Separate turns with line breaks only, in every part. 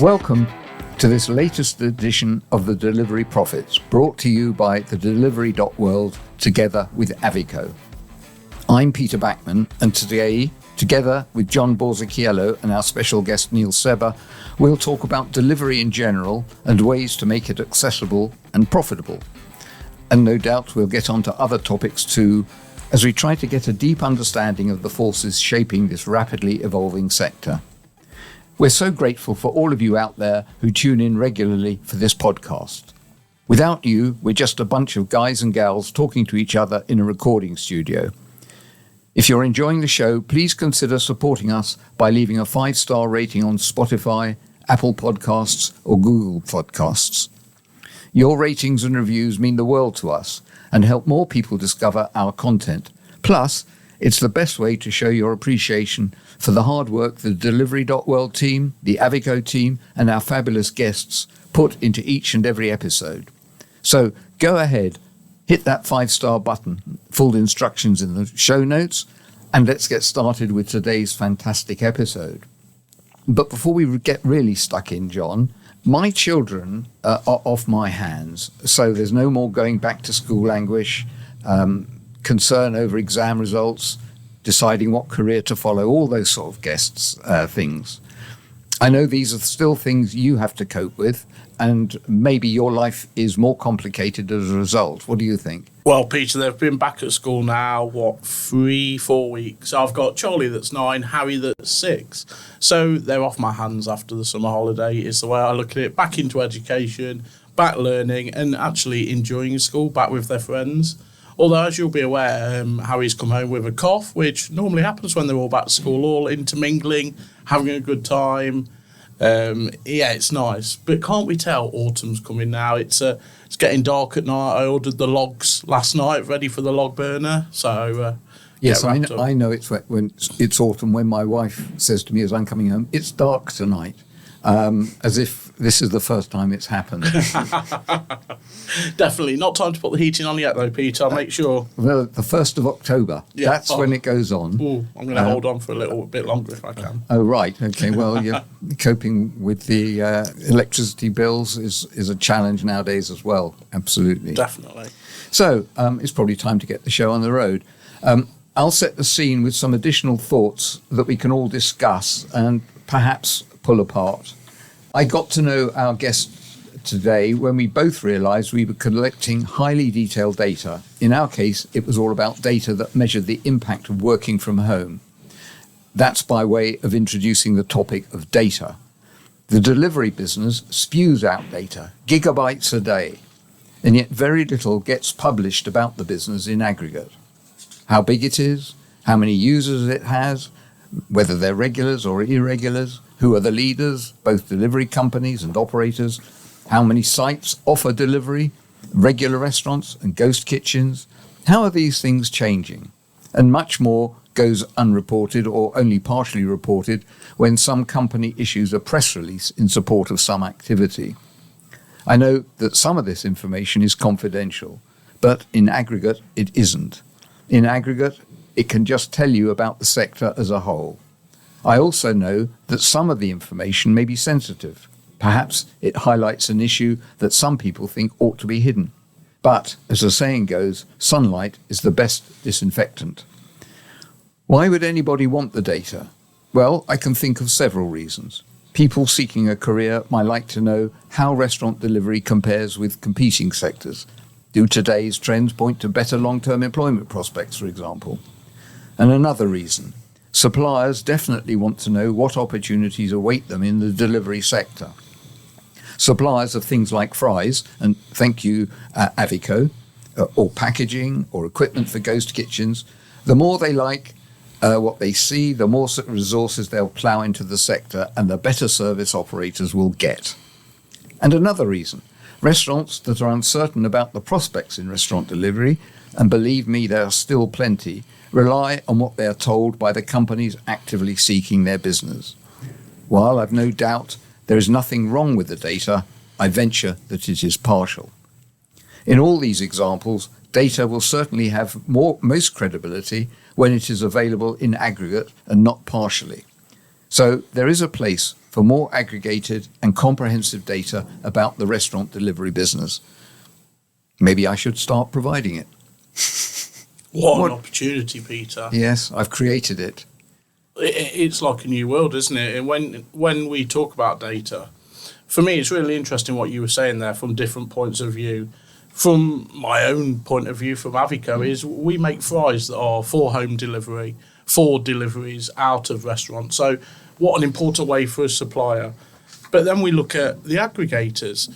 Welcome to this latest edition of the Delivery Profits, brought to you by the Delivery.world together with Avico. I'm Peter Backman, and today, together with John Borzacchiello and our special guest Neil Sebba, we'll talk about delivery in general and ways to make it accessible and profitable. And no doubt we'll get onto other topics too, as we try to get a deep understanding of the forces shaping this rapidly evolving sector. We're so grateful for all of you out there who tune in regularly for this podcast. Without you, we're just a bunch of guys and gals talking to each other in a recording studio. If you're enjoying the show, please consider supporting us by leaving a 5-star rating on Spotify, Apple Podcasts, or Google Podcasts. Your ratings and reviews mean the world to us and help more people discover our content. Plus, it's the best way to show your appreciation for the hard work the Delivery.world team, the Avico team, and our fabulous guests put into each and every episode. So go ahead, hit that 5-star button, full instructions in the show notes, and let's get started with today's fantastic episode. But before we get really stuck in, John, my children are off my hands, so there's no more going back to school anguish, concern over exam results, deciding what career to follow, all those sort of things. I know these are still things you have to cope with, and maybe your life is more complicated as a result. What do you think?
Well, Peter, they've been back at school now, 3-4 weeks. I've got Charlie that's 9, Harry that's 6. So they're off my hands after the summer holiday, is the way I look at it. Back into education, back learning, and actually enjoying school, back with their friends. Although, as you'll be aware, Harry's come home with a cough, which normally happens when they're all back to school, all intermingling, having a good time. It's nice. But can't we tell autumn's coming now? It's getting dark at night. I ordered the logs last night, ready for the log burner. So,
yes, I know it's when it's autumn when my wife says to me as I'm coming home, it's dark tonight, as if this is the first time it's happened.
Definitely. Not time to put the heating on yet, though, Peter. I'll make sure.
Well, the 1st of October. Yeah. That's when it goes on.
Ooh, I'm going to hold on for a little bit longer if I can.
Oh, right. Okay. Well, you're coping with the electricity bills is a challenge nowadays as well. Absolutely.
Definitely.
So it's probably time to get the show on the road. I'll set the scene with some additional thoughts that we can all discuss and perhaps pull apart. I got to know our guest today when we both realised we were collecting highly detailed data. In our case, it was all about data that measured the impact of working from home. That's by way of introducing the topic of data. The delivery business spews out data, gigabytes a day, and yet very little gets published about the business in aggregate. How big it is, how many users it has, whether they're regulars or irregulars, who are the leaders, both delivery companies and operators, how many sites offer delivery, regular restaurants and ghost kitchens, how are these things changing? And much more goes unreported or only partially reported when some company issues a press release in support of some activity. I know that some of this information is confidential, but in aggregate it isn't. In aggregate, it can just tell you about the sector as a whole. I also know that some of the information may be sensitive. Perhaps it highlights an issue that some people think ought to be hidden. But, as the saying goes, sunlight is the best disinfectant. Why would anybody want the data? Well, I can think of several reasons. People seeking a career might like to know how restaurant delivery compares with competing sectors. Do today's trends point to better long-term employment prospects, for example? And another reason. Suppliers definitely want to know what opportunities await them in the delivery sector. Suppliers of things like fries, and thank you, Avico, or packaging or equipment for ghost kitchens, the more they like what they see, the more resources they'll plough into the sector and the better service operators will get. And another reason, restaurants that are uncertain about the prospects in restaurant delivery, and believe me, there are still plenty, rely on what they are told by the companies actively seeking their business. While I've no doubt there is nothing wrong with the data, I venture that it is partial. In all these examples, data will certainly have most credibility when it is available in aggregate and not partially. So there is a place for more aggregated and comprehensive data about the restaurant delivery business. Maybe I should start providing it.
What an opportunity, Peter.
Yes, I've created it.
It's like a new world, isn't it? And when we talk about data, for me, it's really interesting what you were saying there from different points of view. From my own point of view, from Avico, is we make fries that are for home delivery, for deliveries out of restaurants. So what an important way for a supplier. But then we look at the aggregators,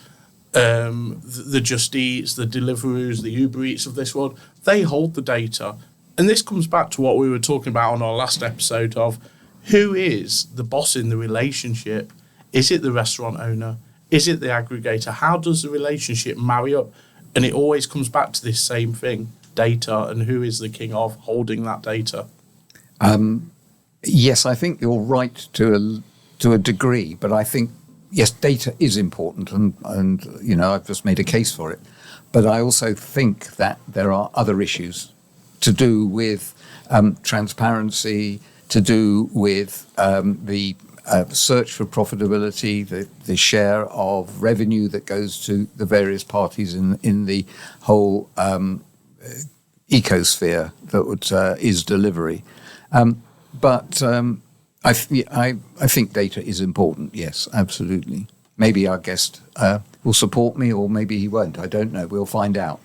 the Just Eats, the Deliveroos, the Uber Eats of this world. They hold the data. And this comes back to what we were talking about on our last episode of who is the boss in the relationship? Is it the restaurant owner? Is it the aggregator? How does the relationship marry up? And it always comes back to this same thing, data, and who is the king of holding that data?
Yes, I think you're right to a degree, but I think, yes, data is important, and you know, I've just made a case for it. But I also think that there are other issues to do with transparency, to do with the search for profitability, the share of revenue that goes to the various parties in the whole ecosphere that is delivery. But I think data is important, yes, absolutely. Maybe our guest will support me, or maybe he won't. I don't know. We'll find out.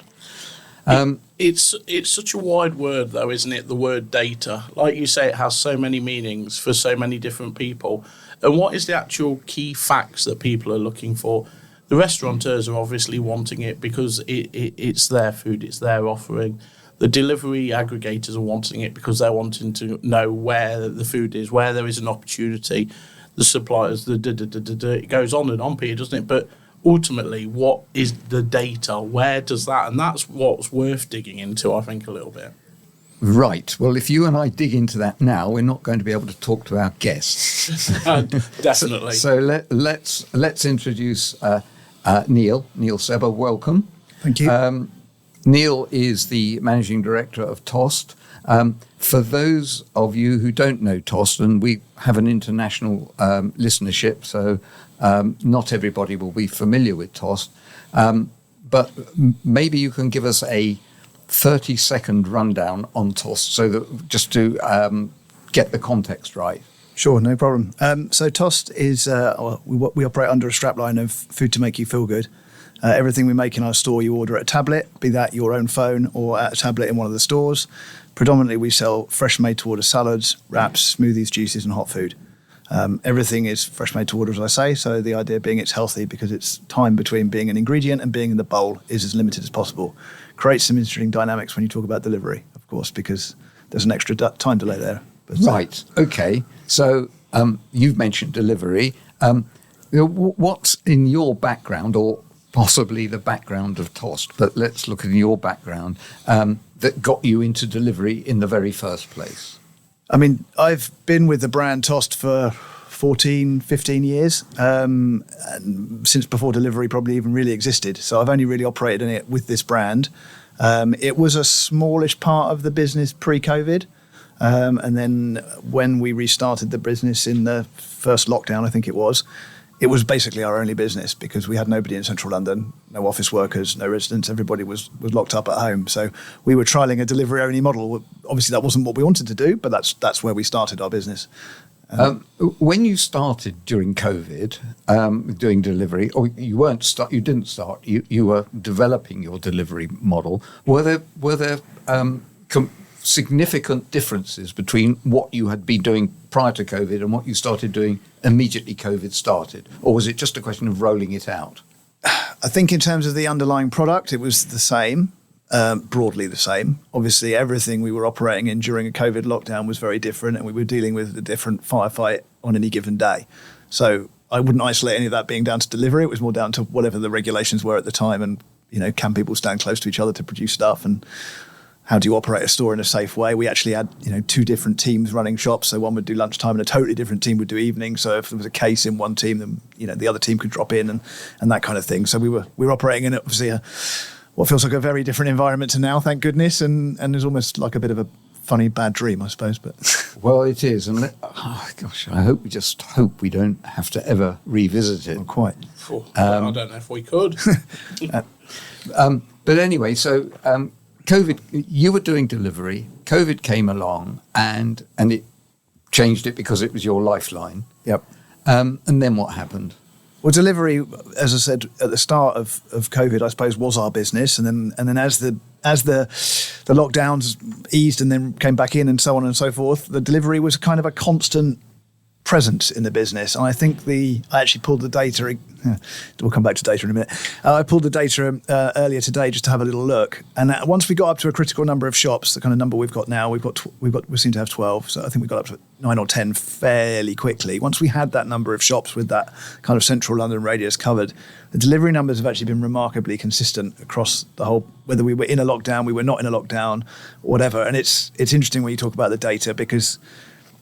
It's such a wide word, though, isn't it? The word data. Like you say, it has so many meanings for so many different people. And what is the actual key facts that people are looking for? The restaurateurs are obviously wanting it because it's their food, it's their offering. The delivery aggregators are wanting it because they're wanting to know where the food is, where there is an opportunity. The suppliers, it goes on and on, Peter, doesn't it? But ultimately, what is the data? Where does that? And that's what's worth digging into, I think, a little bit.
Right. Well, if you and I dig into that now, we're not going to be able to talk to our guests.
Definitely.
So let's introduce Neil Sebba. Welcome.
Thank you.
Neil is the managing director of Tossed. For those of you who don't know Tossed, and we have an international listenership, so not everybody will be familiar with Tossed, but maybe you can give us a 30-second rundown on Tossed, so that just to get the context right.
Sure, no problem. So Tossed is, we operate under a strapline of food to make you feel good. Everything we make in our store, you order at a tablet, be that your own phone or at a tablet in one of the stores. Predominantly, we sell fresh made-to-order salads, wraps, smoothies, juices, and hot food. Everything is fresh made-to-order, as I say, so the idea being it's healthy because it's time between being an ingredient and being in the bowl is as limited as possible. Creates some interesting dynamics when you talk about delivery, of course, because there's an extra time delay there. But,
right, okay. So you've mentioned delivery. What's in your background, or possibly the background of Tossed, but let's look at your background, that got you into delivery in the very first place?
I mean, I've been with the brand Tossed for 14, 15 years, and since before delivery probably even really existed. So I've only really operated in it with this brand. It was a smallish part of the business pre-COVID. And then when we restarted the business in the first lockdown, I think it was basically our only business because we had nobody in central London, no office workers, no residents. Everybody was locked up at home. So we were trialing a delivery-only model. Obviously, that wasn't what we wanted to do, but that's where we started our business.
When you started during COVID doing delivery, or you didn't start. You were developing your delivery model. Were there significant differences between what you had been doing prior to COVID and what you started doing immediately COVID started? Or was it just a question of rolling it out?
I think in terms of the underlying product, it was the same, broadly the same. Obviously, everything we were operating in during a COVID lockdown was very different, and we were dealing with a different firefight on any given day. So I wouldn't isolate any of that being down to delivery. It was more down to whatever the regulations were at the time, and can people stand close to each other to produce stuff, and how do you operate a store in a safe way? We actually had, two different teams running shops. So one would do lunchtime and a totally different team would do evening. So if there was a case in one team, then, the other team could drop in and that kind of thing. So we were operating in obviously what feels like a very different environment to now, thank goodness. And there's almost like a bit of a funny bad dream, I suppose. But
Well, it is, and I hope we don't have to ever revisit it.
not quite.
I don't know if we could.
But anyway, so COVID, you were doing delivery. COVID came along, and it changed it because it was your lifeline.
Yep.
And then what happened?
Well, delivery, as I said at the start of COVID, I suppose, was our business, and then as the lockdowns eased and then came back in and so on and so forth, the delivery was kind of a constant presence in the business. And I think I actually pulled the data. We'll come back to data in a minute. I pulled the data earlier today just to have a little look. And once we got up to a critical number of shops, the kind of number we've got now, we seem to have 12. So I think we got up to 9 or 10 fairly quickly. Once we had that number of shops with that kind of central London radius covered, the delivery numbers have actually been remarkably consistent across the whole, whether we were in a lockdown, we were not in a lockdown, whatever. And it's interesting when you talk about the data, because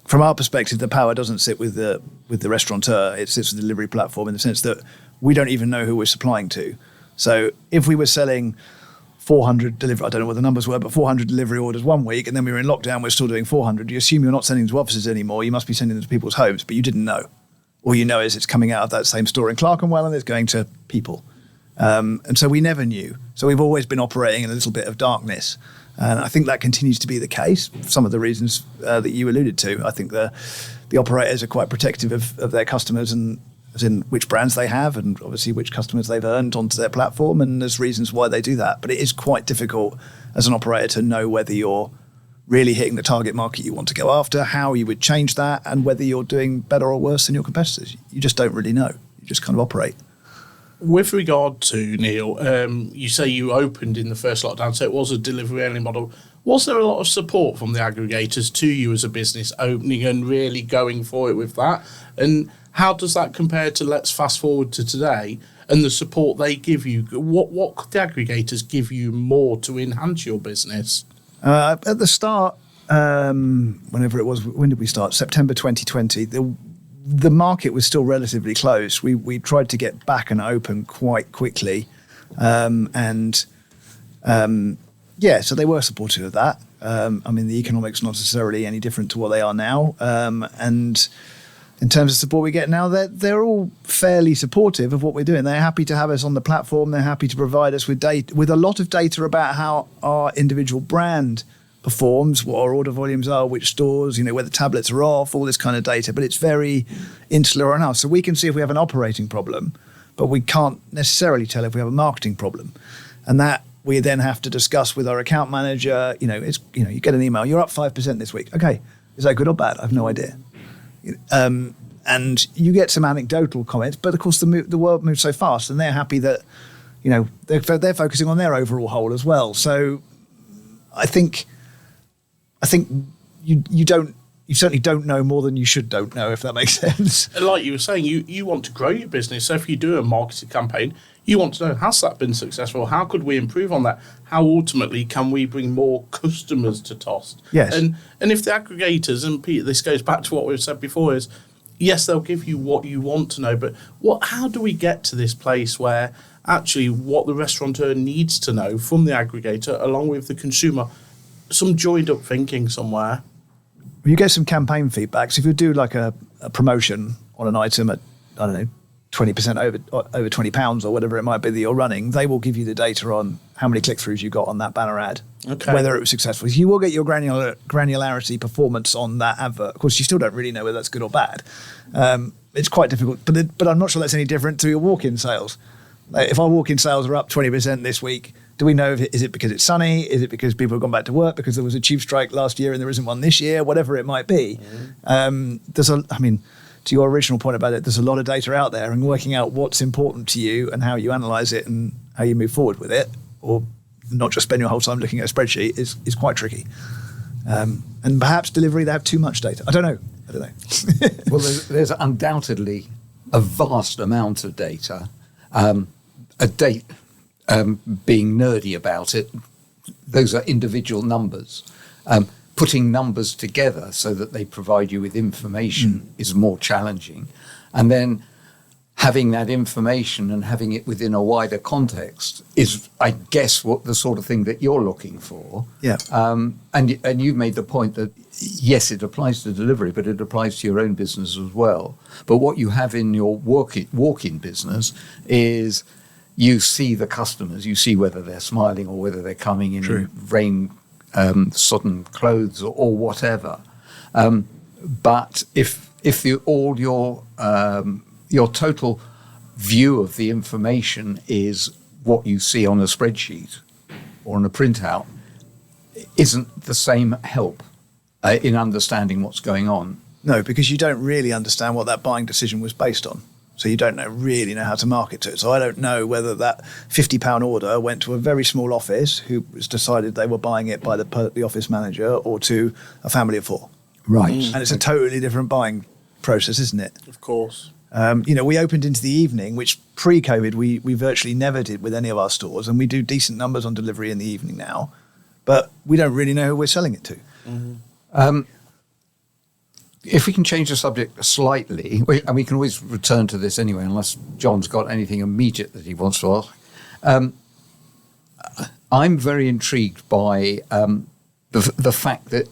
from our perspective, the power doesn't sit with the restaurateur. It sits with the delivery platform in the sense that we don't even know who we're supplying to. So if we were selling 400 delivery, I don't know what the numbers were, but 400 delivery orders one week, and then we were in lockdown, we're still doing 400. You assume you're not sending them to offices anymore. You must be sending them to people's homes, but you didn't know. All you know is it's coming out of that same store in Clerkenwell and it's going to people. And so we never knew. So we've always been operating in a little bit of darkness. And I think that continues to be the case. Some of the reasons that you alluded to. I think the operators are quite protective of their customers, and as in which brands they have, and obviously which customers they've earned onto their platform. And there's reasons why they do that. But it is quite difficult as an operator to know whether you're really hitting the target market you want to go after, how you would change that, and whether you're doing better or worse than your competitors. You just don't really know. You just kind of operate.
With regard to, Neil, you say you opened in the first lockdown, so it was a delivery-only model. Was there a lot of support from the aggregators to you as a business opening and really going for it with that? And how does that compare to, let's fast forward to today, and the support they give you? What could the aggregators give you more to enhance your business?
At the start, whenever it was, when did we start? September 2020. The market was still relatively closed. We tried to get back and open quite quickly, so they were supportive of that. The economics not necessarily any different to what they are now, and in terms of support we get now, they're all fairly supportive of what we're doing. They're happy to have us on the platform. They're happy to provide us with data, with a lot of data about how our individual brand performs, what our order volumes are, which stores, whether tablets are off, all this kind of data. But it's very insular on us. So we can see if we have an operating problem, but we can't necessarily tell if we have a marketing problem. And that we then have to discuss with our account manager. You get an email, you're up 5% this week. Okay, is that good or bad? I have no idea. And you get some anecdotal comments, but of course the world moves so fast, and they're happy that they're focusing on their overall whole as well. So I think you certainly don't know more than you don't know, if that makes sense.
And like you were saying, you want to grow your business. So if you do a marketing campaign, you want to know, has that been successful? How could we improve on that? How ultimately can we bring more customers to Tossed?
Yes.
And if the aggregators, and Peter, this goes back to what we've said before, is yes, they'll give you what you want to know, but how do we get to this place where actually what the restaurateur needs to know from the aggregator along with the consumer, some joined up thinking somewhere?
You get some campaign feedback. So if you do like a promotion on an item at, I don't know, 20% over £20 or whatever it might be that you're running, they will give you the data on how many click-throughs you got on that banner ad, whether it was successful. So you will get your granularity performance on that advert. Of course, you still don't really know whether that's good or bad. It's quite difficult, but I'm not sure that's any different to your walk-in sales. Like if our walk-in sales are up 20% this week, do we know is it because it's sunny? Is it because people have gone back to work because there was a tube strike last year and there isn't one this year? Whatever it might be. To your original point about it, there's a lot of data out there, and working out what's important to you and how you analyse it and how you move forward with it, or not just spend your whole time looking at a spreadsheet, is quite tricky. And perhaps delivery, they have too much data. I don't know.
Well, there's undoubtedly a vast amount of data. Being nerdy about it, those are individual numbers. Putting numbers together so that they provide you with information is more challenging. And then having that information and having it within a wider context is, I guess, what the sort of thing that you're looking for.
Yeah.
And you've made the point that, yes, it applies to delivery, but it applies to your own business as well. But what you have in your walk-in business is you see the customers, you see whether they're smiling or whether they're coming in rain sodden clothes or whatever. But if your total view of the information is what you see on a spreadsheet or on a printout, isn't the same help in understanding what's going on.
No, because you don't really understand what that buying decision was based on. So you don't really know how to market to it. So I don't know whether that £50 order went to a very small office who was decided they were buying it by the office manager, or to a family of four.
Right.
And it's a totally different buying process, isn't it?
Of course.
We opened into the evening, which pre-COVID we virtually never did with any of our stores, and we do decent numbers on delivery in the evening now, but we don't really know who we're selling it to.
Mm-hmm.
If we can change the subject slightly, and we can always return to this anyway, unless John's got anything immediate that he wants to ask. I'm very intrigued by the fact that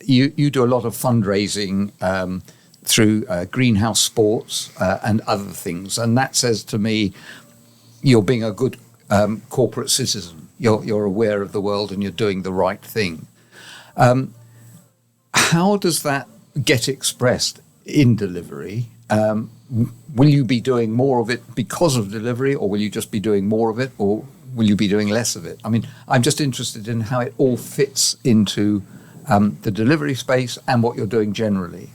you do a lot of fundraising through Greenhouse Sports and other things, and that says to me you're being a good corporate citizen. You're aware of the world and you're doing the right thing. How does that get expressed in delivery? Will you be doing more of it because of delivery, or will you just be doing more of it, or will you be doing less of it? I mean, I'm just interested in how it all fits into the delivery space and what you're doing generally.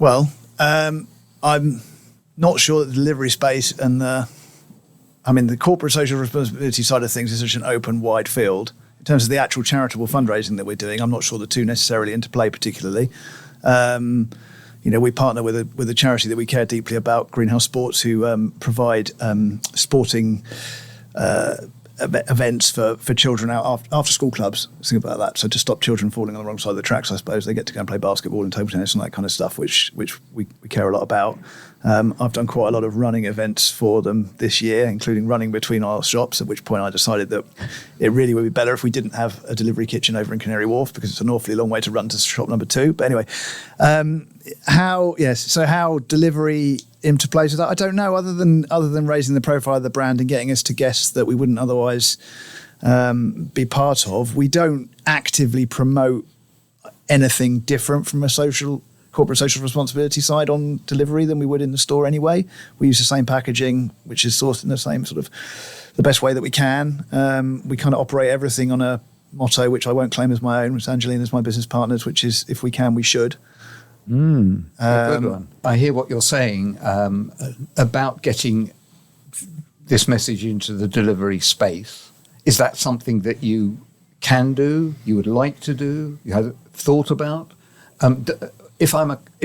Well, I'm not sure that the delivery space and the corporate social responsibility side of things is such an open, wide field. In terms of the actual charitable fundraising that we're doing, I'm not sure the two necessarily interplay particularly. We partner with a charity that we care deeply about, Greenhouse Sports, who provide sporting events for children out after school clubs, things about that. So to stop children falling on the wrong side of the tracks, I suppose, they get to go and play basketball and table tennis and that kind of stuff, which we care a lot about. I've done quite a lot of running events for them this year, including running between our shops, at which point I decided that it really would be better if we didn't have a delivery kitchen over in Canary Wharf, because it's an awfully long way to run to shop number 2. But anyway, how delivery interplays with that, I don't know, other than raising the profile of the brand and getting us to guests that we wouldn't otherwise be part of. We don't actively promote anything different from a corporate social responsibility side on delivery than we would in the store anyway. We use the same packaging, which is sourced in the same sort of the best way that we can. We kind of operate everything on a motto, which I won't claim as my own, which Angelina's my business partners, which is, if we can, we should.
A good one. I hear what you're saying about getting this message into the delivery space. Is that something that you can do, you would like to do, you have thought about? If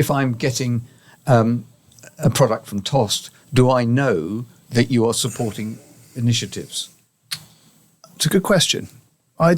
I'm getting a product from Tossed, do I know that you are supporting initiatives?
It's a good question. I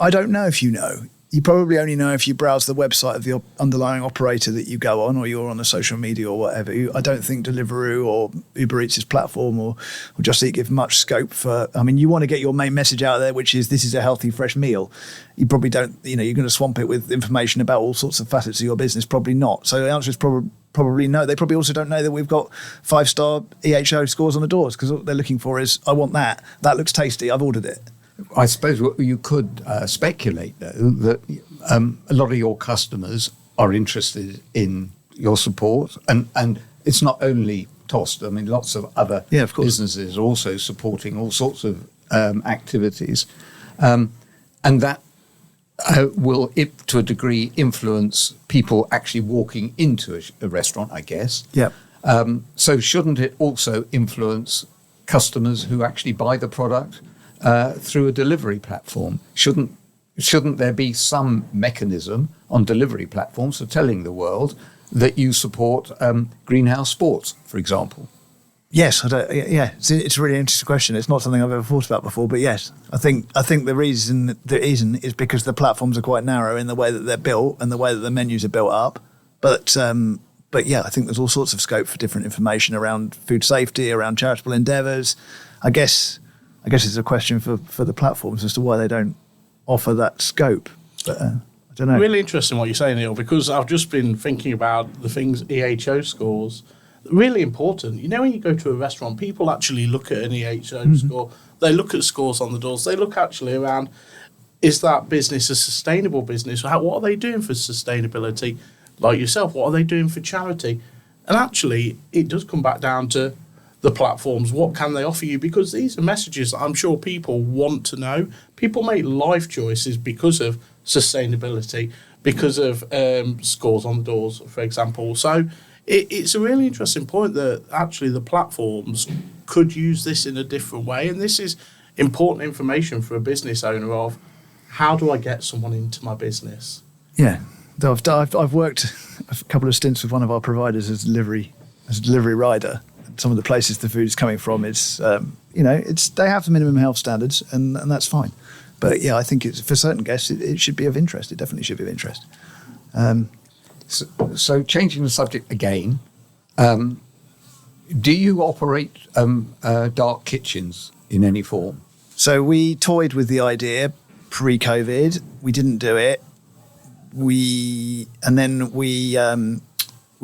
don't know if you know. You probably only know if you browse the website of the underlying operator that you go on, or you're on the social media or whatever. I don't think Deliveroo or Uber Eats' platform or Just Eat give much scope for. I mean, you want to get your main message out there, which is this is a healthy, fresh meal. You probably don't. You're going to swamp it with information about all sorts of facets of your business. Probably not. So the answer is probably no. They probably also don't know that we've got 5-star EHO scores on the doors, because all they're looking for is, I want that. That looks tasty. I've ordered it.
I suppose you could speculate, though, that a lot of your customers are interested in your support. And it's not only Tossed. I mean, lots of other businesses are also supporting all sorts of activities. And that will, to a degree, influence people actually walking into a restaurant, I guess.
Yeah.
So shouldn't it also influence customers who actually buy the product through a delivery platform? Shouldn't there be some mechanism on delivery platforms for telling the world that you support Greenhouse Sports, for example?
Yes, it's a really interesting question. It's not something I've ever thought about before, but yes, I think the reason there isn't is because the platforms are quite narrow in the way that they're built and the way that the menus are built up. But But yeah, I think there's all sorts of scope for different information around food safety, around charitable endeavours. I guess it's a question for the platforms as to why they don't offer that scope. But I don't know.
Really interesting what you're saying, Neil, because I've just been thinking about the things EHO scores. Really important. You know, when you go to a restaurant, people actually look at an EHO score. They look at scores on the doors. They look actually around, is that business a sustainable business? What are they doing for sustainability? Like yourself, what are they doing for charity? And actually, it does come back down to the platforms. What can they offer you? Because these are messages that I'm sure people want to know. People make life choices because of sustainability, because of scores on the doors, for example. So it's a really interesting point that actually the platforms could use this in a different way. And this is important information for a business owner of, how do I get someone into my business?
Yeah. I've worked a couple of stints with one of our providers as a delivery rider. Some of the places the food is coming from, they have the minimum health standards, and that's fine. But yeah, I think it's for certain guests it should be of interest. It definitely should be of interest.
So changing the subject again, do you operate dark kitchens in any form?
So we toyed with the idea pre-COVID. We didn't do it. We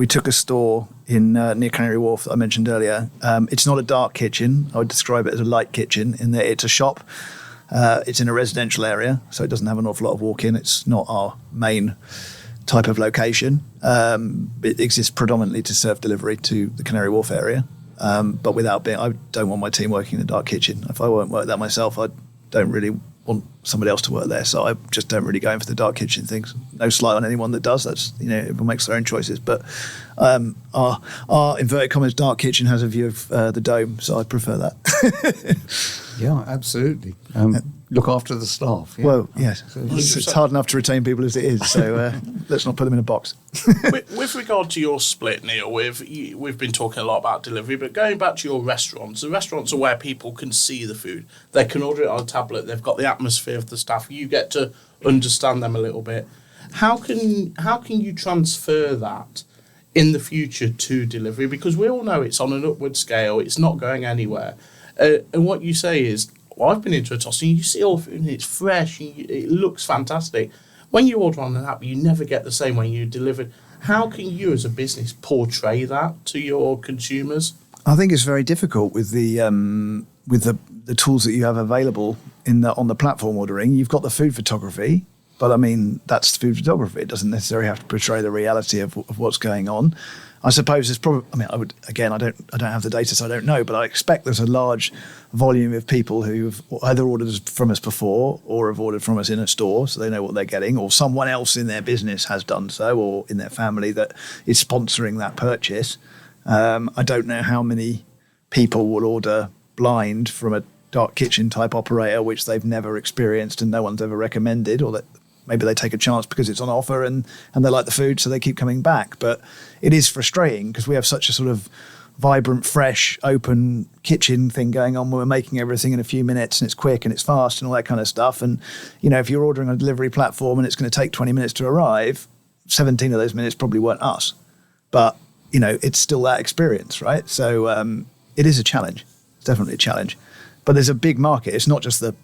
took a store in near Canary Wharf that I mentioned earlier. It's not a dark kitchen. I would describe it as a light kitchen in that it's a shop. It's in a residential area, so it doesn't have an awful lot of walk-in. It's not our main type of location. It exists predominantly to serve delivery to the Canary Wharf area, but I don't want my team working in a dark kitchen. If I won't work that myself, I don't really want somebody else to work there. So I just don't really go in for the dark kitchen things. No slight on anyone that does. That's, everyone makes their own choices. But our inverted commas dark kitchen has a view of the dome, so I prefer that.
Yeah, absolutely. Look after the staff. Yeah.
Well, yes. It's hard enough to retain people as it is, so let's not put them in a box.
With regard to your split, Neil, we've been talking a lot about delivery, but going back to your restaurants, the restaurants are where people can see the food. They can order it on a tablet. They've got the atmosphere of the staff. You get to understand them a little bit. How can you transfer that in the future to delivery? Because we all know it's on an upward scale. It's not going anywhere. And what you say is, I've been into a toss and you see all the food and it's fresh and it looks fantastic. When you order on an app, you never get the same when you deliver. How can you as a business portray that to your consumers?
I think it's very difficult with the tools that you have available on the platform ordering. You've got the food photography, but I mean, that's food photography. It doesn't necessarily have to portray the reality of what's going on. I suppose there's probably, I don't have the data, so I don't know, but I expect there's a large volume of people who've either ordered from us before or have ordered from us in a store, so they know what they're getting, or someone else in their business has done so, or in their family that is sponsoring that purchase. I don't know how many people will order blind from a dark kitchen type operator, which they've never experienced and no one's ever recommended, or that maybe they take a chance because it's on offer and they like the food, so they keep coming back. But it is frustrating because we have such a sort of vibrant, fresh, open kitchen thing going on where we're making everything in a few minutes and it's quick and it's fast and all that kind of stuff. And, if you're ordering on a delivery platform and it's going to take 20 minutes to arrive, 17 of those minutes probably weren't us. But, it's still that experience, right? So it is a challenge. It's definitely a challenge. But there's a big market. It's not just the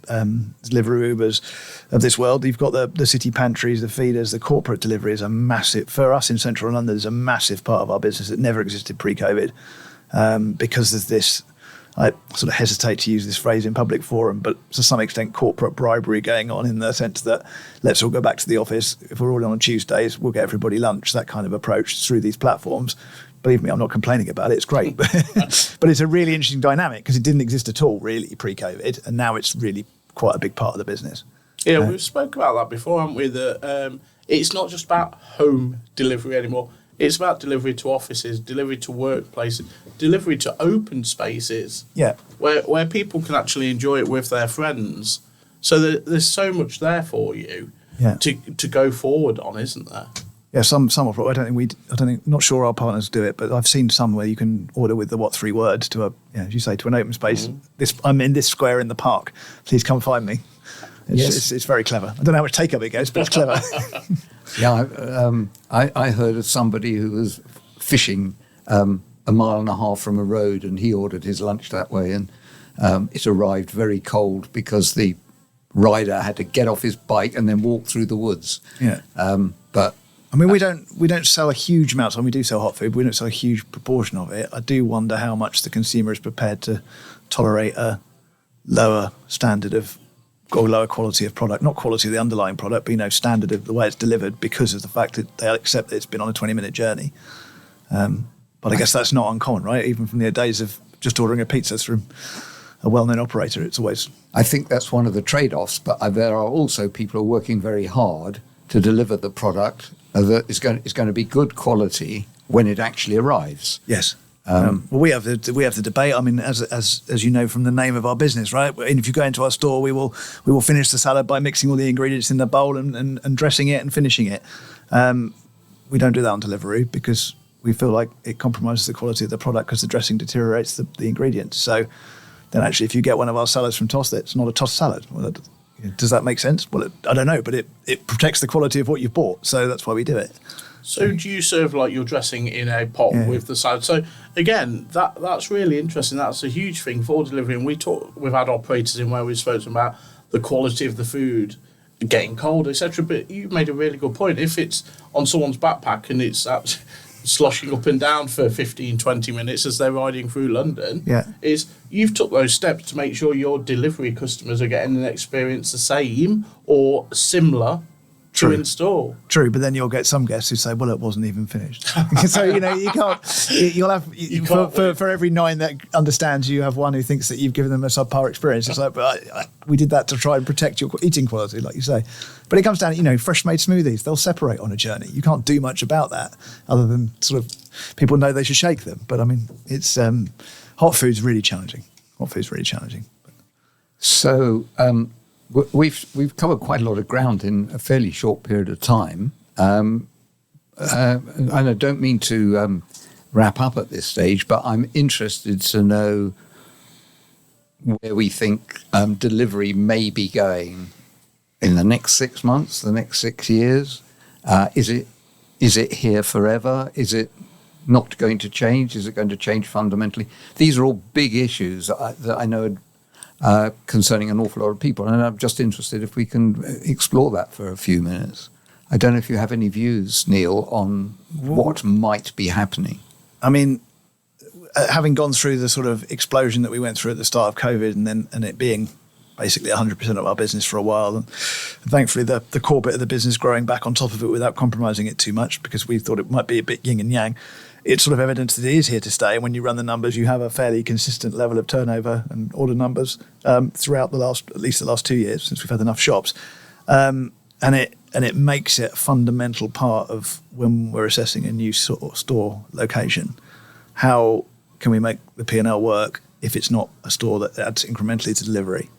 delivery Ubers of this world. You've got the city pantries, the feeders, the corporate delivery is a massive, for us in central London, is a massive part of our business that never existed pre-COVID because there's this, I sort of hesitate to use this phrase in public forum, but to some extent corporate bribery going on in the sense that let's all go back to the office. If we're all on Tuesdays, we'll get everybody lunch, that kind of approach through these platforms. Believe me, I'm not complaining about it. It's great. But it's a really interesting dynamic because it didn't exist at all, really, pre-COVID. And now it's really quite a big part of the business.
Yeah, we've spoken about that before, haven't we? That it's not just about home delivery anymore. It's about delivery to offices, delivery to workplaces, delivery to open spaces.
Yeah.
Where people can actually enjoy it with their friends. So there's so much there for you to go forward on, isn't there?
Yeah, some not sure our partners do it, but I've seen some where you can order with the 3 words to as you say, to an open space. I'm in this square in the park. Please come find me. It's very clever. I don't know how much take up it gets, but it's clever.
Yeah, I heard of somebody who was fishing a mile and a half from a road, and he ordered his lunch that way, and it arrived very cold because the rider had to get off his bike and then walk through the woods.
Yeah.
But
I mean, we don't sell a huge amount. We do sell hot food, but we don't sell a huge proportion of it. I do wonder how much the consumer is prepared to tolerate a lower standard of, or lower quality of product, not quality of the underlying product, but standard of the way it's delivered, because of the fact that they accept that it's been on a 20-minute journey. But I guess that's not uncommon, right? Even from the days of just ordering a pizza from a well-known operator, it's always.
I think that's one of the trade-offs. But there are also people who are working very hard to deliver the product that is going to be good quality when it actually arrives.
Yes. Well, we have the debate. I mean, as you know from the name of our business, right? And if you go into our store, we will finish the salad by mixing all the ingredients in the bowl and dressing it and finishing it. We don't do that on delivery because we feel like it compromises the quality of the product because the dressing deteriorates the ingredients. So then actually, if you get one of our salads from Tossed, it's not a Tossed salad. Well, does that make sense? Well, I don't know, but it protects the quality of what you've bought. So that's why we do it.
So do you serve like your dressing in a pot with the salad? So again, that's really interesting. That's a huge thing for delivery. And we've had operators in where we've spoken about the quality of the food getting cold, etc. But you made a really good point. If it's on someone's backpack and it's sloshing up and down for 15, 20 minutes as they're riding through London, is you've took those steps to make sure your delivery customers are getting an experience the same or similar to install. True,
but then you'll get some guests who say, well, it wasn't even finished. So, you can't, you'll have, for every 9 that understands, you have one who thinks that you've given them a subpar experience. It's like, but we did that to try and protect your eating quality, like you say. But it comes down to, fresh made smoothies, they'll separate on a journey. You can't do much about that other than sort of people know they should shake them. But I mean, it's, hot food's really challenging.
So, We've covered quite a lot of ground in a fairly short period of time, and I don't mean to wrap up at this stage, but I'm interested to know where we think delivery may be going in the next 6 months, the next 6 years. Is it here forever? Is it not going to change? Is it going to change fundamentally? These are all big issues that I know concerning an awful lot of people. And I'm just interested if we can explore that for a few minutes. I don't know if you have any views, Neil, on what might be happening. I
mean, having gone through the sort of explosion that we went through at the start of COVID and it being basically 100% of our business for a while, and thankfully the core bit of the business growing back on top of it without compromising it too much because we thought it might be a bit yin and yang. It's sort of evidence that it is here to stay. And when you run the numbers, you have a fairly consistent level of turnover and order numbers throughout at least the last 2 years since we've had enough shops. And it makes it a fundamental part of when we're assessing a new store location. How can we make the P&L work if it's not a store that adds incrementally to delivery?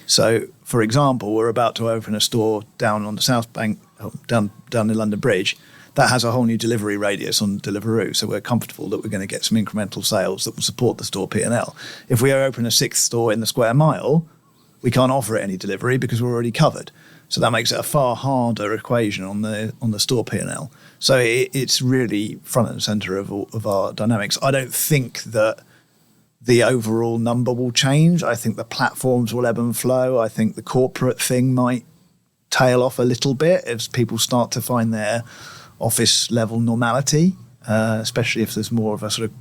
So, for example, we're about to open a store down on the South Bank, down the London Bridge, that has a whole new delivery radius on Deliveroo. So we're comfortable that we're going to get some incremental sales that will support the store P&L. If we open a 6th store in the square mile, we can't offer it any delivery because we're already covered. So that makes it a far harder equation on the store P&L. So it's really front and centre of our dynamics. I don't think that the overall number will change. I think the platforms will ebb and flow. I think the corporate thing might tail off a little bit as people start to find their office level normality, especially if there's more of a sort of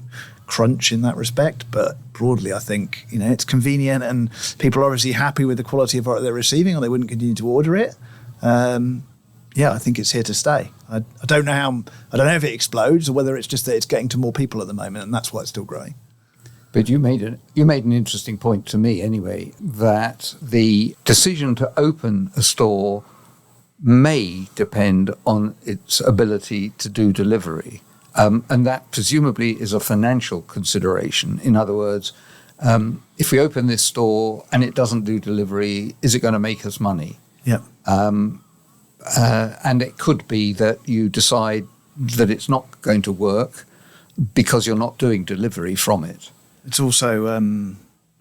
crunch in that respect. But broadly, I think it's convenient and people are obviously happy with the quality of what they're receiving or they wouldn't continue to order it. I think it's here to stay. I don't know if it explodes or whether it's just that it's getting to more people at the moment and that's why it's still growing.
But you made an interesting point to me anyway, that the decision to open a store may depend on its ability to do delivery. And that presumably is a financial consideration. In other words, if we open this store and it doesn't do delivery, is it going to make us money?
Yeah.
And it could be that you decide that it's not going to work because you're not doing delivery from it.
It's also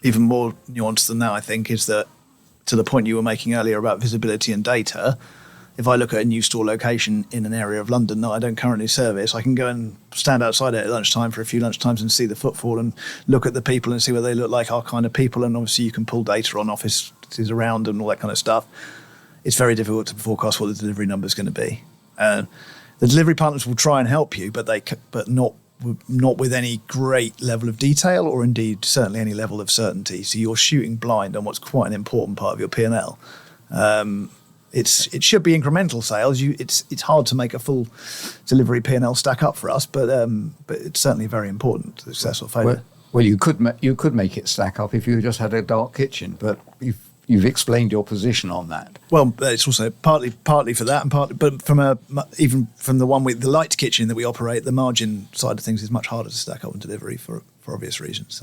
even more nuanced than that, I think, is that to the point you were making earlier about visibility and data, if I look at a new store location in an area of London that I don't currently service, I can go and stand outside it at lunchtime for a few lunchtimes and see the footfall and look at the people and see whether they look like our kind of people. And obviously you can pull data on offices around and all that kind of stuff. It's very difficult to forecast what the delivery number is going to be. The delivery partners will try and help you, but not with any great level of detail, or indeed certainly any level of certainty. So you're shooting blind on what's quite an important part of your P&L. It should be incremental sales. It's hard to make a full delivery P&L stack up for us, but it's certainly very important to success or failure.
Well, you could make it stack up if you just had a dark kitchen, but you've explained your position on that.
Well, it's also partly for that, and partly, but even from the one with the light kitchen that we operate, the margin side of things is much harder to stack up on delivery for obvious reasons.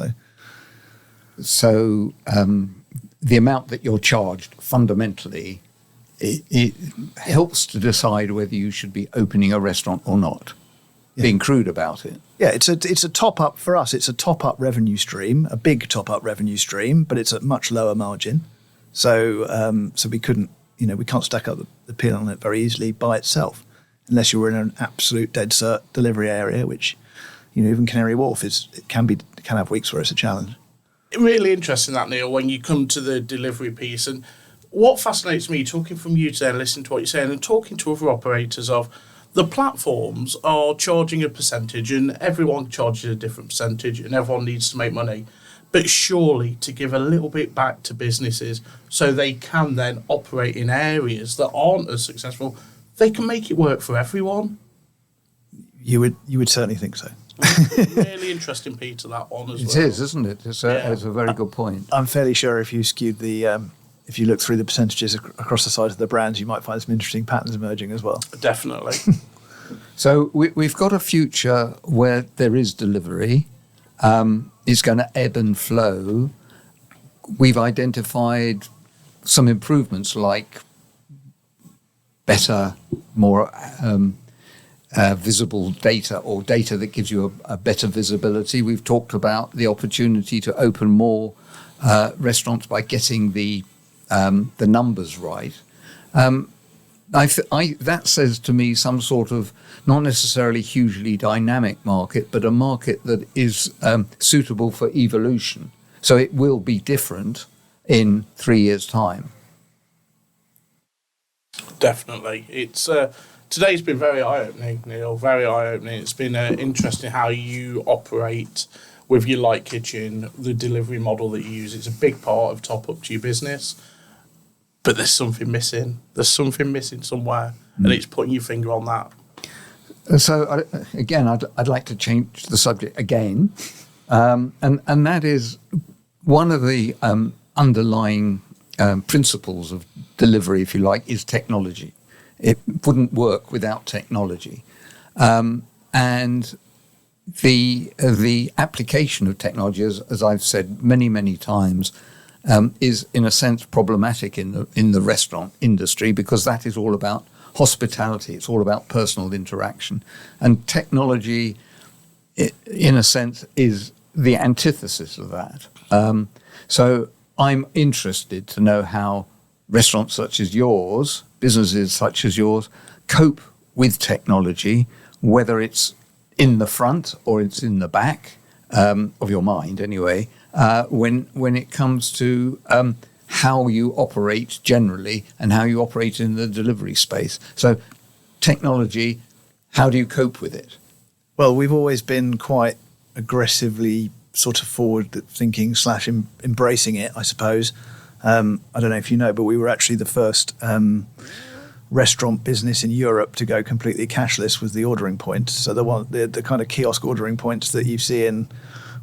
So the amount that you're charged fundamentally, it helps to decide whether you should be opening a restaurant or not. Yeah. Being crude about it.
Yeah, it's a top up for us. It's a top up revenue stream, a big top up revenue stream, but it's at much lower margin. So we couldn't, we can't stack up the P&L on it very easily by itself, unless you were in an absolute dead cert delivery area, which, even Canary Wharf can have weeks where it's a challenge.
Really interesting that, Neil, when you come to the delivery piece. And what fascinates me, talking from you today and listening to what you're saying and talking to other operators of, the platforms are charging a percentage and everyone charges a different percentage and everyone needs to make money. But surely to give a little bit back to businesses so they can then operate in areas that aren't as successful, they can make it work for everyone.
You would certainly think so.
Really interesting, Peter, that one as well.
It is, isn't it? It's a very good point.
I'm fairly sure if you skewed if you look through the percentages across the size of the brands, you might find some interesting patterns emerging as well.
Definitely.
So we've got a future where there is delivery. It's going to ebb and flow. We've identified some improvements like better, more visible data, or data that gives you a better visibility. We've talked about the opportunity to open more restaurants by getting the numbers right. That says to me some sort of not necessarily hugely dynamic market, but a market that is suitable for evolution. So it will be different in 3 years' time.
Definitely. It's today's been very eye-opening, Neil, very eye-opening. It's been interesting how you operate with your light kitchen, the delivery model that you use. It's a big part of top up to your business. But there's something missing. There's something missing somewhere, and it's putting your finger on that.
So again, I'd like to change the subject again, and that is one of the underlying principles of delivery, if you like, is technology. It wouldn't work without technology, and the application of technology, as I've said many times, is in a sense problematic in the restaurant industry, because that is all about hospitality. It's all about personal interaction, and technology, in a sense, is the antithesis of that. So I'm interested to know how restaurants such as yours, businesses such as yours, cope with technology, whether it's in the front or it's in the back of your mind anyway, when it comes to how you operate generally and how you operate in the delivery space. So technology, how do you cope with it?
Well, we've always been quite aggressively sort of forward-thinking / embracing it, I suppose. I don't know if you know, but we were actually the first restaurant business in Europe to go completely cashless with the ordering point. So the kind of kiosk ordering points that you see in,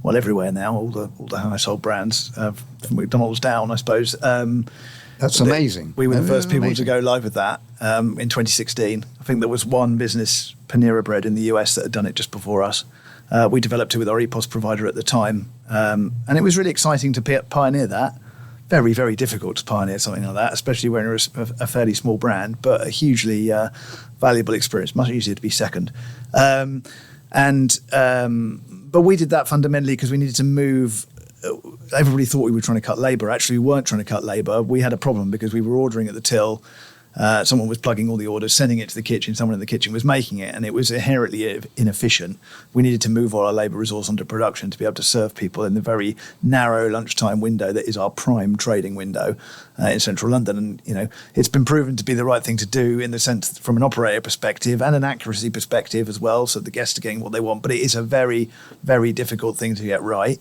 well, everywhere now, all the household brands, from McDonald's down, I suppose.
That's amazing.
We were the first people to go live with that in 2016. I think there was one business, Panera Bread, in the US that had done it just before us. We developed it with our EPOS provider at the time. And it was really exciting to pioneer that. Very, very difficult to pioneer something like that, especially when you're a fairly small brand, but a hugely valuable experience, much easier to be second. But we did that fundamentally because we needed to move. Everybody thought we were trying to cut labour. Actually, we weren't trying to cut labour. We had a problem because we were ordering at the till, Someone was plugging all the orders, sending it to the kitchen. Someone in the kitchen was making it, and it was inherently inefficient. We needed to move all our labour resource onto production to be able to serve people in the very narrow lunchtime window that is our prime trading window in central London. And it's been proven to be the right thing to do in the sense from an operator perspective and an accuracy perspective as well. So the guests are getting what they want, but it is a very, very difficult thing to get right.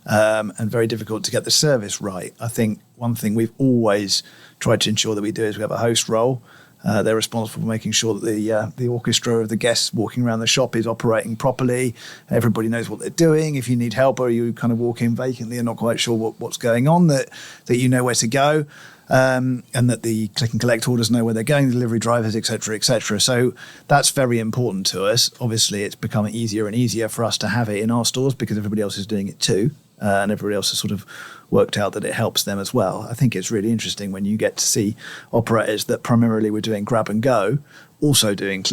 And very difficult to get the service right. I think one thing we've always tried to ensure that we do is we have a host role. They're responsible for making sure that the orchestra of the guests walking around the shop is operating properly. Everybody knows what they're doing. If you need help or you kind of walk in vacantly and not quite sure what's going on, that you know where to go. And that the click and collect orders know where they're going, the delivery drivers, et cetera, et cetera. So that's very important to us. Obviously, it's become easier and easier for us to have it in our stores because everybody else is doing it too. And everybody else has sort of worked out that it helps them as well. I think it's really interesting when you get to see operators that primarily were doing grab and go, also doing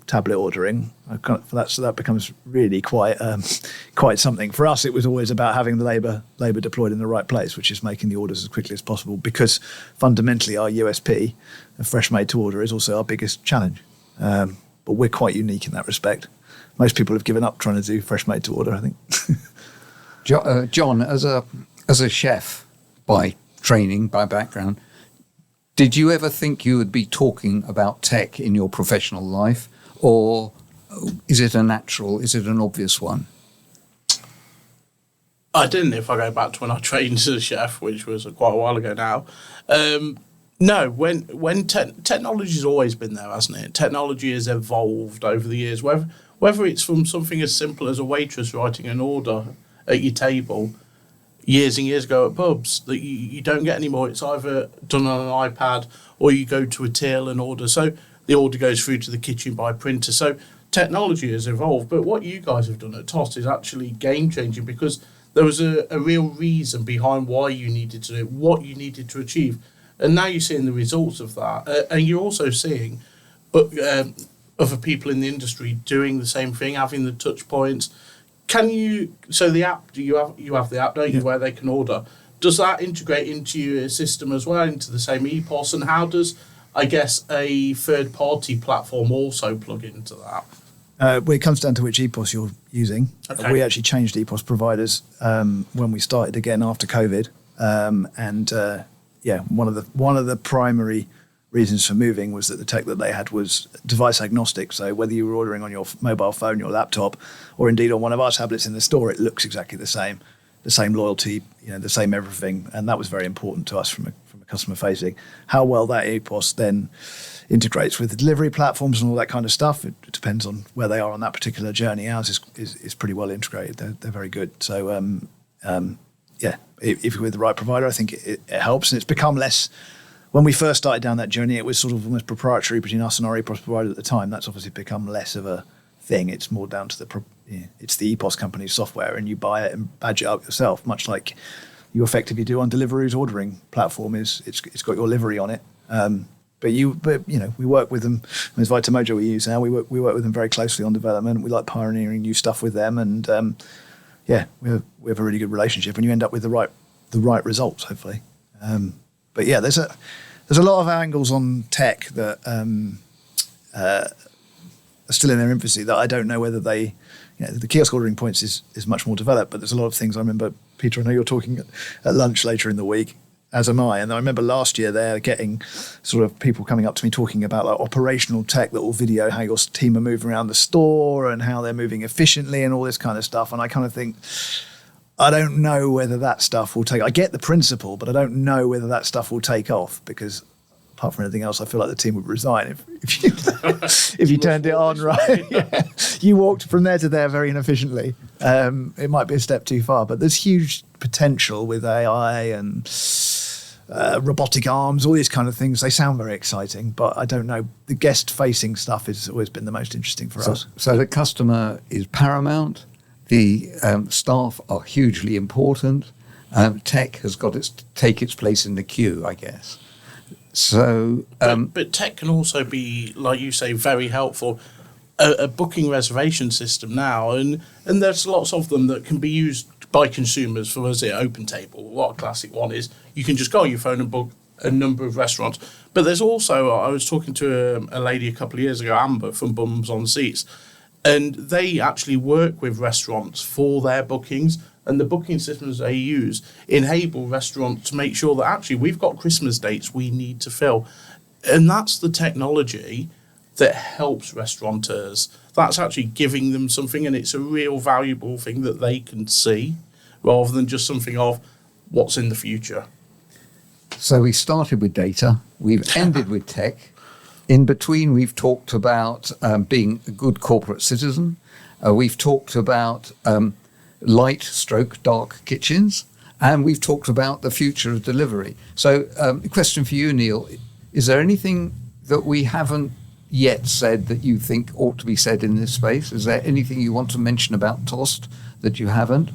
tablet ordering. So that becomes really quite something. For us, it was always about having the labour deployed in the right place, which is making the orders as quickly as possible, because fundamentally our USP, of fresh made to order, is also our biggest challenge. But we're quite unique in that respect. Most people have given up trying to do fresh made to order, I think.
John, as a chef by training, by background, did you ever think you would be talking about tech in your professional life, or is it an obvious one?
I didn't, if I go back to when I trained as a chef, which was quite a while ago now. No, when technology's always been there, hasn't it? Technology has evolved over the years, whether it's from something as simple as a waitress writing an order at your table years and years ago at pubs that you don't get anymore. It's either done on an iPad or you go to a till and order. So the order goes through to the kitchen by printer. So technology has evolved. But what you guys have done at Tossed is actually game-changing, because there was a real reason behind why you needed to do it, what you needed to achieve. And now you're seeing the results of that. And you're also seeing other people in the industry doing the same thing, having the touch points. So the app, you have the app, don't you, where they can order? Does that integrate into your system as well, into the same EPOS? And how does, I guess, a third-party platform also plug into that?
Well, it comes down to which EPOS you're using. Okay. We actually changed EPOS providers when we started again after COVID. One of the primary reasons for moving was that the tech that they had was device agnostic. So whether you were ordering on your mobile phone, your laptop, or indeed on one of our tablets in the store, it looks exactly the same loyalty, the same everything. And that was very important to us from a customer facing. How well that EPOS then integrates with the delivery platforms and all that kind of stuff, it depends on where they are on that particular journey. Ours is pretty well integrated. They're very good. So if you're with the right provider, I think it helps. And it's become less. When we first started down that journey, it was sort of almost proprietary between us and our EPOS provider at the time. That's obviously become less of a thing. It's more down to it's the EPOS company's software, and you buy it and badge it up yourself, much like you effectively do on Deliveroo's ordering platform. It's got your livery on it. We work with them. There's Vitamojo we use now. We work with them very closely on development. We like pioneering new stuff with them, and we have a really good relationship, and you end up with the right results, hopefully. There's a lot of angles on tech that are still in their infancy that I don't know whether they, the kiosk ordering points is much more developed, but there's a lot of things. I remember, Peter, I know you're talking at lunch later in the week, as am I, and I remember last year they're getting sort of people coming up to me talking about like operational tech that will video how your team are moving around the store and how they're moving efficiently and all this kind of stuff, and I kind of think, I don't know whether that stuff will take. I get the principle, but I don't know whether that stuff will take off, because apart from anything else, I feel like the team would resign if you turned it on right. Yeah. You walked from there to there very inefficiently. It might be a step too far, but there's huge potential with AI and robotic arms, all these kind of things. They sound very exciting, but I don't know. The guest-facing stuff has always been the most interesting for us.
So the customer is paramount. The staff are hugely important. Tech has got to take its place in the queue, I guess. So,
but tech can also be, like you say, very helpful. A booking reservation system now, and there's lots of them that can be used by consumers for, OpenTable. What a classic one is, you can just go on your phone and book a number of restaurants. But there's also, I was talking to a lady a couple of years ago, Amber from Bums on Seats, and they actually work with restaurants for their bookings, and the booking systems they use enable restaurants to make sure that actually we've got Christmas dates we need to fill. And that's the technology that helps restaurateurs. That's actually giving them something, and it's a real valuable thing that they can see rather than just something of what's in the future.
So we started with data, we've ended with tech. In between, we've talked about being a good corporate citizen. We've talked about light/dark kitchens, and we've talked about the future of delivery. So a question for you, Neil, is there anything that we haven't yet said that you think ought to be said in this space? Is there anything you want to mention about Tossed that you haven't?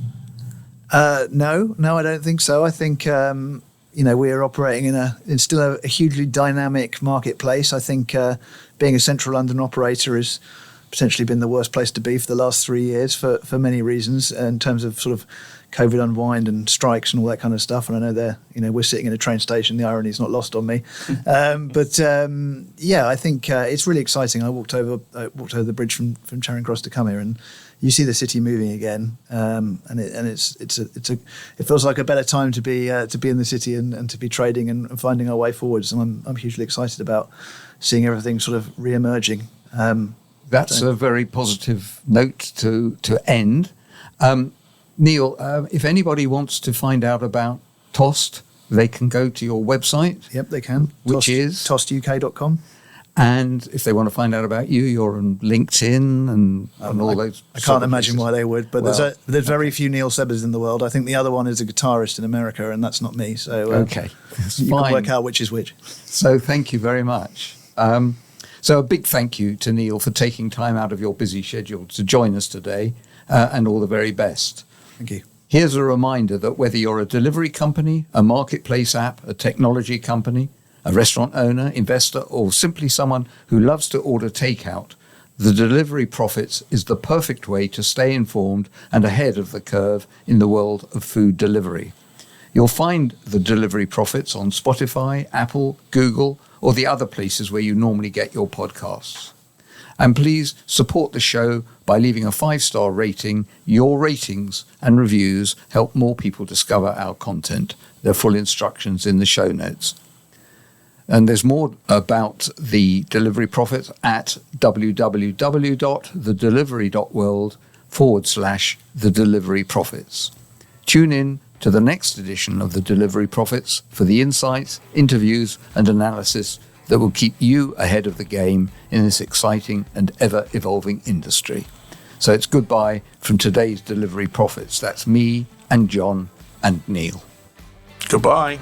No, I don't think so. I think we're operating in still a hugely dynamic marketplace. I think being a central London operator has potentially been the worst place to be for the last 3 years for many reasons in terms of sort of COVID unwind and strikes and all that kind of stuff. And I know we're sitting in a train station. The irony is not lost on me. I think it's really exciting. I walked over the bridge from Charing Cross to come here, and you see the city moving again, and it feels like a better time to be in the city and to be trading and finding our way forwards. And I'm hugely excited about seeing everything sort of re-emerging.
That's a very positive note to end. Neil, if anybody wants to find out about Tossed, they can go to your website.
Yep, they can.
Which is?
tosseduk.com.
And if they want to find out about you, you're on LinkedIn and all those.
I can't imagine why they would, but there's very few Neil Sebbas in the world. I think the other one is a guitarist in America, and that's not me. So
okay,
you can work out which is which.
So thank you very much. So a big thank you to Neil for taking time out of your busy schedule to join us today, and all the very best.
Thank you.
Here's a reminder that whether you're a delivery company, a marketplace app, a technology company, a restaurant owner, investor, or simply someone who loves to order takeout, the Delivery Profits is the perfect way to stay informed and ahead of the curve in the world of food delivery. You'll find the Delivery Profits on Spotify, Apple, Google, or the other places where you normally get your podcasts. And please support the show by leaving a 5-star rating. Your ratings and reviews help more people discover our content. There are full instructions in the show notes. And there's more about the Delivery Profits at www.thedelivery.world/The Delivery Profits. Tune in to the next edition of the Delivery Profits for the insights, interviews, and analysis that will keep you ahead of the game in this exciting and ever-evolving industry. So it's goodbye from today's Delivery Profits. That's me and John and Neil.
Goodbye.